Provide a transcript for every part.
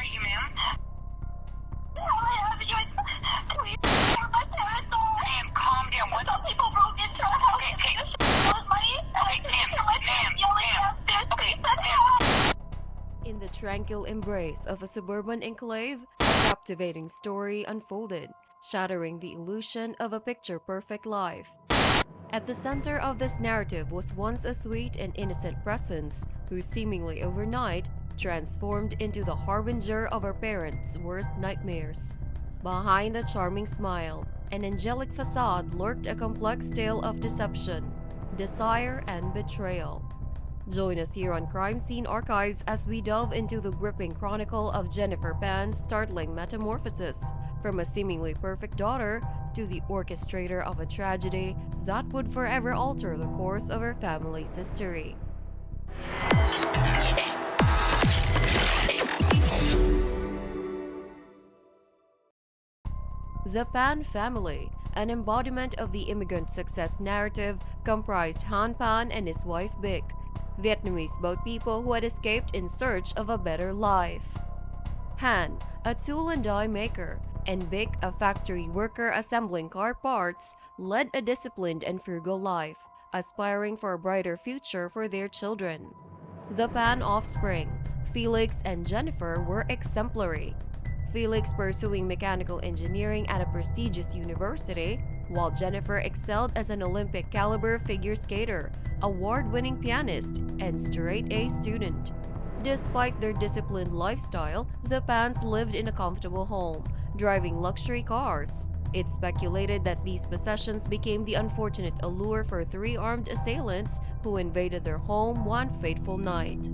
are you, ma'am? Please, my parents are. Ma'am, calm down. What? Some people broke into our house. Okay, They stole money. In the tranquil embrace of a suburban enclave, a captivating story unfolded, shattering the illusion of a picture-perfect life. At the center of this narrative was once a sweet and innocent presence who seemingly overnight transformed into the harbinger of her parents' worst nightmares. Behind the charming smile and angelic facade lurked a complex tale of deception, desire, and betrayal. Join us here on Crime Scene Archives as we delve into the gripping chronicle of Jennifer Pan's startling metamorphosis, from a seemingly perfect daughter to the orchestrator of a tragedy that would forever alter the course of her family's history. The Pan family, an embodiment of the immigrant success narrative, comprised Han Pan and his wife Bic, Vietnamese boat people who had escaped in search of a better life. Han, a tool and die maker, and Bic, a factory worker assembling car parts, led a disciplined and frugal life, aspiring for a brighter future for their children. The Pan offspring, Felix and Jennifer, were exemplary. Felix pursuing mechanical engineering at a prestigious university, while Jennifer excelled as an Olympic-caliber figure skater, award-winning pianist, and straight-A student. Despite their disciplined lifestyle, the Pans lived in a comfortable home, driving luxury cars. It's speculated that these possessions became the unfortunate allure for three armed assailants who invaded their home one fateful night.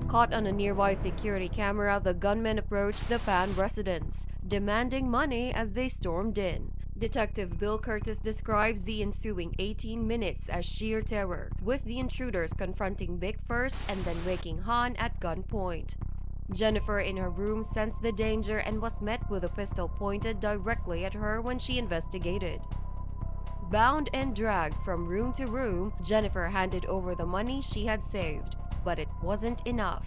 Caught on a nearby security camera, the gunmen approached the Pan residence, demanding money as they stormed in. Detective Bill Curtis describes the ensuing 18 minutes as sheer terror, with the intruders confronting Bic first and then waking Han at gunpoint. Jennifer in her room sensed the danger and was met with a pistol pointed directly at her when she investigated. Bound and dragged from room to room, Jennifer handed over the money she had saved, but it wasn't enough.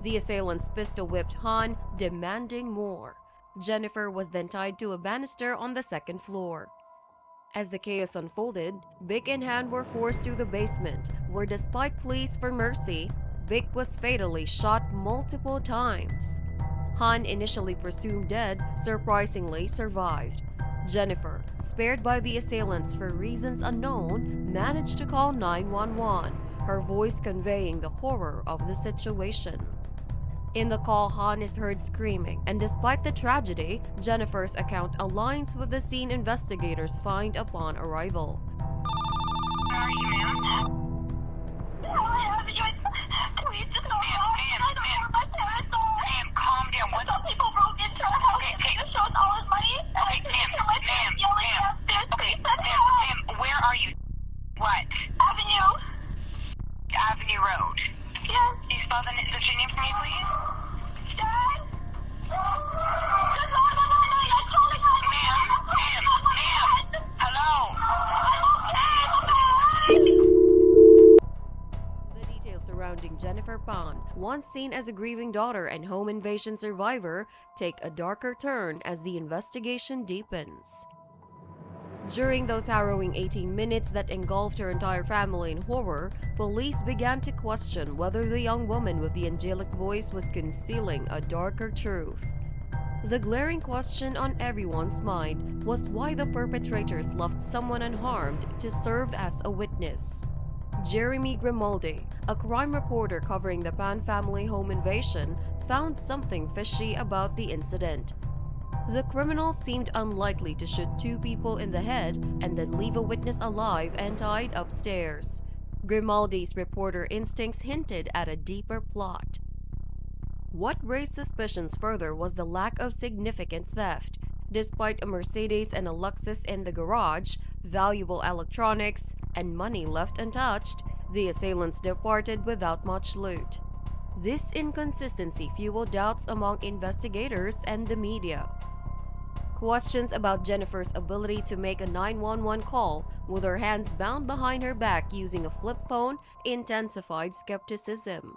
The assailants pistol-whipped Han, demanding more. Jennifer was then tied to a banister on the second floor. As the chaos unfolded, Bic and Han were forced to the basement, where despite pleas for mercy, Bic was fatally shot multiple times. Han, initially presumed dead, surprisingly survived. Jennifer, spared by the assailants for reasons unknown, managed to call 911, her voice conveying the horror of the situation. In the call, Han is heard screaming, and despite the tragedy, Jennifer's account aligns with the scene investigators find upon arrival. Where are you, ma'am? Please, just go Ma'am, home. ma'am, I don't know where my parents are. Ma'am, calm down. What? Some people broke into our house. Okay, okay. They stole all his money. Okay, ma'am, My parents yelling ma'am. downstairs. Okay, Please, send me ma'am, home. ma'am, where are you? What? Avenue. Avenue Road. Yes. Can you spell the street name for me, please? Dad? No, you're calling us. Ma'am, hello? The details surrounding Jennifer Pan, once seen as a grieving daughter and home invasion survivor, take a darker turn as the investigation deepens. During those harrowing 18 minutes that engulfed her entire family in horror, police began to question whether the young woman with the angelic voice was concealing a darker truth. The glaring question on everyone's mind was why the perpetrators left someone unharmed to serve as a witness. Jeremy Grimaldi, a crime reporter covering the Pan family home invasion, found something fishy about the incident. The criminals seemed unlikely to shoot two people in the head and then leave a witness alive and tied upstairs. Grimaldi's reporter instincts hinted at a deeper plot. What raised suspicions further was the lack of significant theft. Despite a Mercedes and a Lexus in the garage, valuable electronics, and money left untouched, the assailants departed without much loot. This inconsistency fueled doubts among investigators and the media. Questions about Jennifer's ability to make a 911 call with her hands bound behind her back using a flip phone intensified skepticism.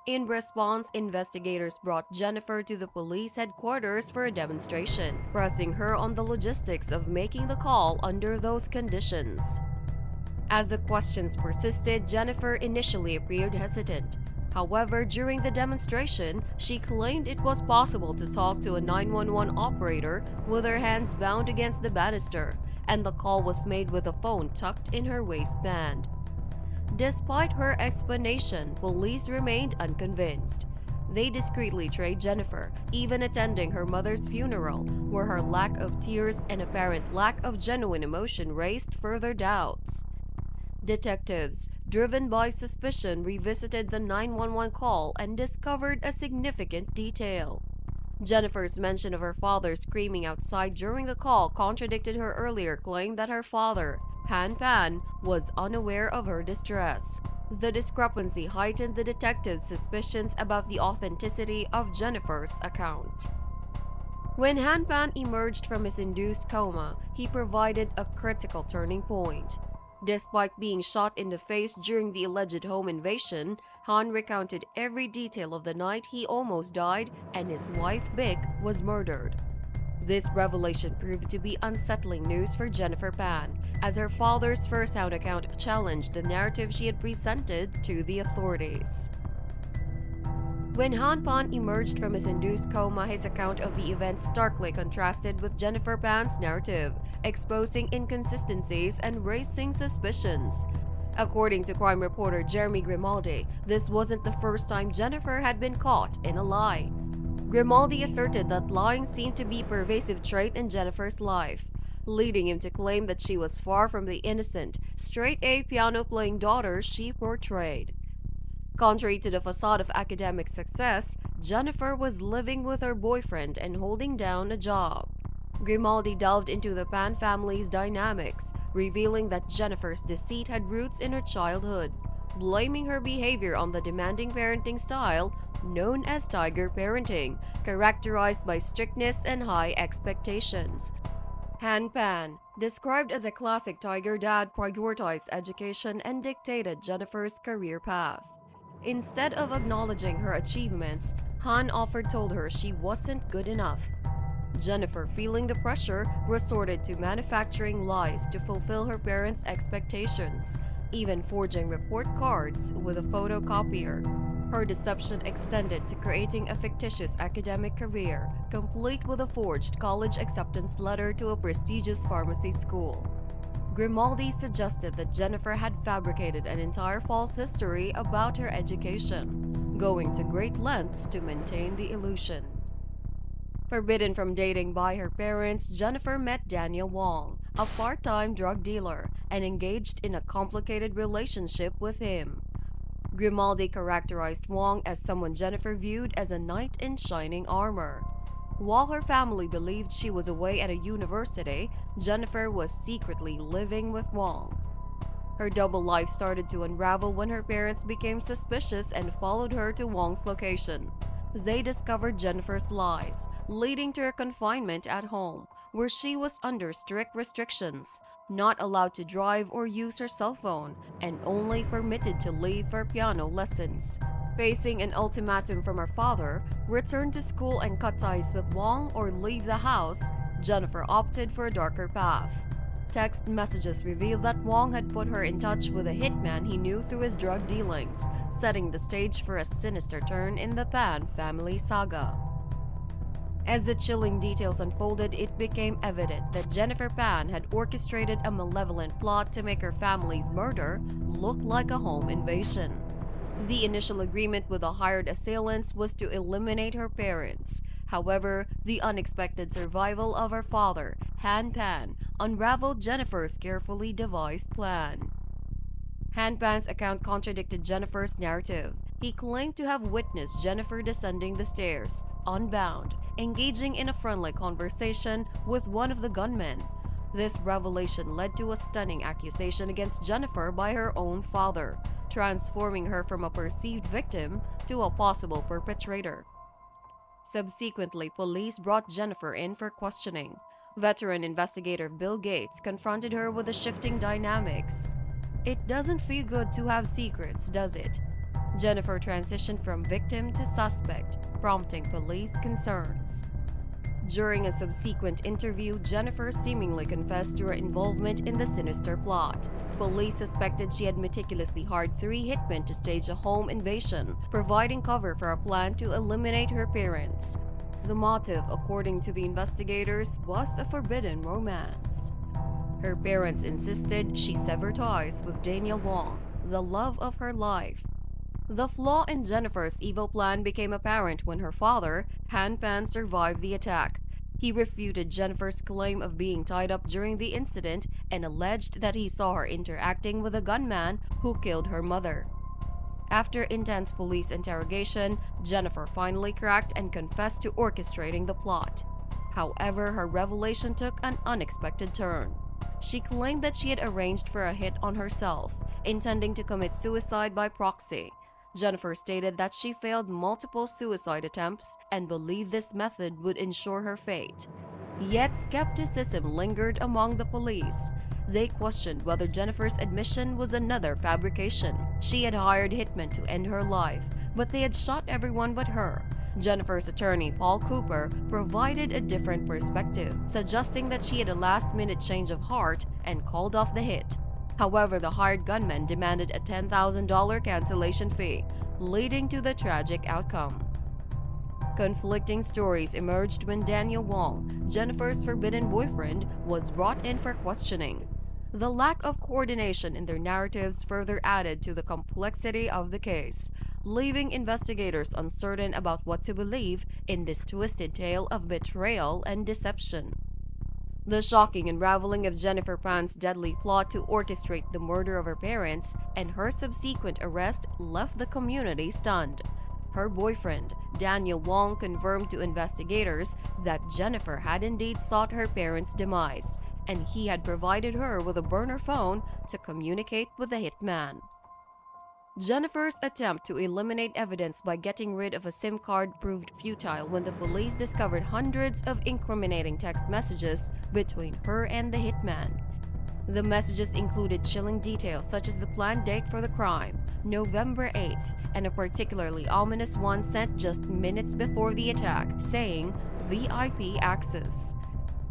In response, investigators brought Jennifer to the police headquarters for a demonstration, pressing her on the logistics of making the call under those conditions. As the questions persisted, Jennifer initially appeared hesitant. However, during the demonstration, she claimed it was possible to talk to a 911 operator with her hands bound against the banister, and the call was made with a phone tucked in her waistband. Despite her explanation, police remained unconvinced. They discreetly trailed Jennifer, even attending her mother's funeral, where her lack of tears and apparent lack of genuine emotion raised further doubts. Detectives, driven by suspicion, revisited the 911 call and discovered a significant detail. Jennifer's mention of her father screaming outside during the call contradicted her earlier claim that her father, Han Pan, was unaware of her distress. The discrepancy heightened the detectives' suspicions about the authenticity of Jennifer's account. When Han Pan emerged from his induced coma, he provided a critical turning point. Despite being shot in the face during the alleged home invasion, Han recounted every detail of the night he almost died and his wife, Vic, was murdered. This revelation proved to be unsettling news for Jennifer Pan, as her father's first-hand account challenged the narrative she had presented to the authorities. When Han Pan emerged from his induced coma, his account of the event starkly contrasted with Jennifer Pan's narrative, exposing inconsistencies and raising suspicions. According to crime reporter Jeremy Grimaldi, this wasn't the first time Jennifer had been caught in a lie. Grimaldi asserted that lying seemed to be a pervasive trait in Jennifer's life, leading him to claim that she was far from the innocent, straight-A piano-playing daughter she portrayed. Contrary to the facade of academic success, Jennifer was living with her boyfriend and holding down a job. Grimaldi delved into the Pan family's dynamics, revealing that Jennifer's deceit had roots in her childhood, blaming her behavior on the demanding parenting style known as tiger parenting, characterized by strictness and high expectations. Han Pan, described as a classic tiger dad, prioritized education and dictated Jennifer's career path. Instead of acknowledging her achievements, Han often told her she wasn't good enough. Jennifer, feeling the pressure, resorted to manufacturing lies to fulfill her parents' expectations, even forging report cards with a photocopier. Her deception extended to creating a fictitious academic career, complete with a forged college acceptance letter to a prestigious pharmacy school. Grimaldi suggested that Jennifer had fabricated an entire false history about her education, going to great lengths to maintain the illusion. Forbidden from dating by her parents, Jennifer met Daniel Wong, a part-time drug dealer, and engaged in a complicated relationship with him. Grimaldi characterized Wong as someone Jennifer viewed as a knight in shining armor. While her family believed she was away at a university, Jennifer was secretly living with Wong. Her double life started to unravel when her parents became suspicious and followed her to Wong's location. They discovered Jennifer's lies, leading to her confinement at home, where she was under strict restrictions, not allowed to drive or use her cell phone, and only permitted to leave for piano lessons. Facing an ultimatum from her father, return to school and cut ties with Wong or leave the house, Jennifer opted for a darker path. Text messages revealed that Wong had put her in touch with a hitman he knew through his drug dealings, setting the stage for a sinister turn in the Pan family saga. As the chilling details unfolded, it became evident that Jennifer Pan had orchestrated a malevolent plot to make her family's murder look like a home invasion. The initial agreement with the hired assailants was to eliminate her parents. However, the unexpected survival of her father, Han Pan, unraveled Jennifer's carefully devised plan. Han Pan's account contradicted Jennifer's narrative. He claimed to have witnessed Jennifer descending the stairs, unbound, engaging in a friendly conversation with one of the gunmen. This revelation led to a stunning accusation against Jennifer by her own father, transforming her from a perceived victim to a possible perpetrator. Subsequently, police brought Jennifer in for questioning. Veteran investigator Bill Gates confronted her with the shifting dynamics. "It doesn't feel good to have secrets, does it?" Jennifer transitioned from victim to suspect, prompting police concerns. During a subsequent interview, Jennifer seemingly confessed to her involvement in the sinister plot. Police suspected she had meticulously hired 3 hitmen to stage a home invasion, providing cover for a plan to eliminate her parents. The motive, according to the investigators, was a forbidden romance. Her parents insisted she sever ties with Daniel Wong, the love of her life. The flaw in Jennifer's evil plan became apparent when her father, Han Pan, survived the attack. He refuted Jennifer's claim of being tied up during the incident and alleged that he saw her interacting with a gunman who killed her mother. After intense police interrogation, Jennifer finally cracked and confessed to orchestrating the plot. However, her revelation took an unexpected turn. She claimed that she had arranged for a hit on herself, intending to commit suicide by proxy. Jennifer stated that she failed multiple suicide attempts and believed this method would ensure her fate. Yet skepticism lingered among the police. They questioned whether Jennifer's admission was another fabrication. She had hired hitmen to end her life, but they had shot everyone but her. Jennifer's attorney, Paul Cooper, provided a different perspective, suggesting that she had a last-minute change of heart and called off the hit. However, the hired gunman demanded a $10,000 cancellation fee, leading to the tragic outcome. Conflicting stories emerged when Daniel Wong, Jennifer's forbidden boyfriend, was brought in for questioning. The lack of coordination in their narratives further added to the complexity of the case, leaving investigators uncertain about what to believe in this twisted tale of betrayal and deception. The shocking unraveling of Jennifer Pan's deadly plot to orchestrate the murder of her parents and her subsequent arrest left the community stunned. Her boyfriend, Daniel Wong, confirmed to investigators that Jennifer had indeed sought her parents' demise, and he had provided her with a burner phone to communicate with the hitman. Jennifer's attempt to eliminate evidence by getting rid of a SIM card proved futile when the police discovered hundreds of incriminating text messages between her and the hitman. The messages included chilling details such as the planned date for the crime, November 8th, and a particularly ominous one sent just minutes before the attack, saying VIP access.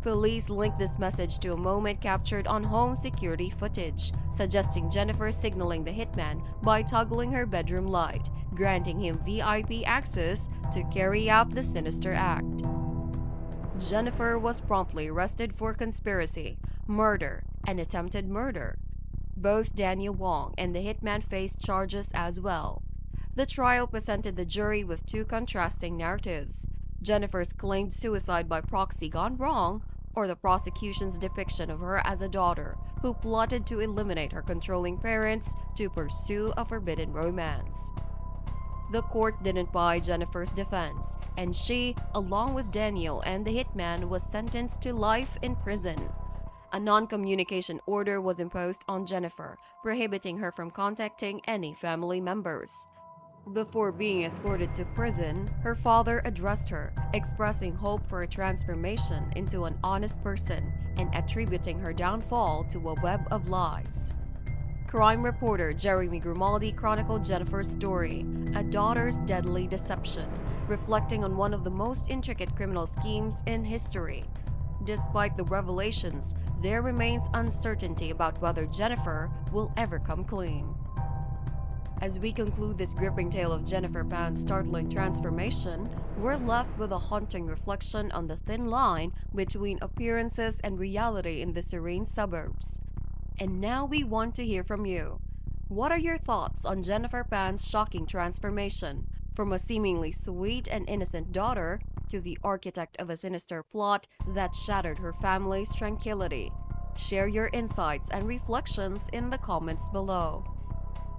Police linked this message to a moment captured on home security footage, suggesting Jennifer signaling the hitman by toggling her bedroom light, granting him VIP access to carry out the sinister act. Jennifer was promptly arrested for conspiracy, murder, and attempted murder. Both Daniel Wong and the hitman faced charges as well. The trial presented the jury with 2 contrasting narratives: Jennifer's claimed suicide by proxy gone wrong, or the prosecution's depiction of her as a daughter who plotted to eliminate her controlling parents to pursue a forbidden romance. The court didn't buy Jennifer's defense, and she, along with Daniel and the hitman, was sentenced to life in prison. A non-communication order was imposed on Jennifer, prohibiting her from contacting any family members. Before being escorted to prison, her father addressed her, expressing hope for a transformation into an honest person and attributing her downfall to a web of lies. Crime reporter Jeremy Grimaldi chronicled Jennifer's story, a daughter's deadly deception, reflecting on one of the most intricate criminal schemes in history. Despite the revelations, there remains uncertainty about whether Jennifer will ever come clean. As we conclude this gripping tale of Jennifer Pan's startling transformation, we're left with a haunting reflection on the thin line between appearances and reality in the serene suburbs. And now we want to hear from you. What are your thoughts on Jennifer Pan's shocking transformation, from a seemingly sweet and innocent daughter to the architect of a sinister plot that shattered her family's tranquility? Share your insights and reflections in the comments below.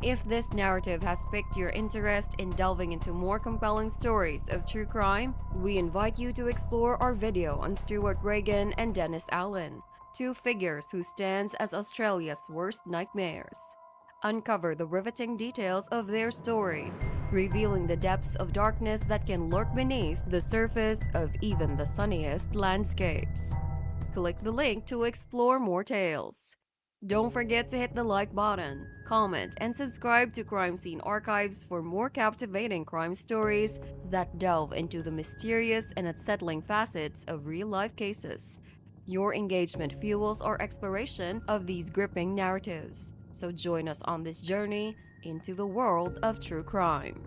If this narrative has piqued your interest in delving into more compelling stories of true crime, we invite you to explore our video on Stuart Reagan and Dennis Allen, 2 figures who stands as Australia's worst nightmares. Uncover the riveting details of their stories, revealing the depths of darkness that can lurk beneath the surface of even the sunniest landscapes. Click the link to explore more tales. Don't forget to hit the like button, comment, and subscribe to Crime Scene Archives for more captivating crime stories that delve into the mysterious and unsettling facets of real-life cases. Your engagement fuels our exploration of these gripping narratives. So join us on this journey into the world of true crime.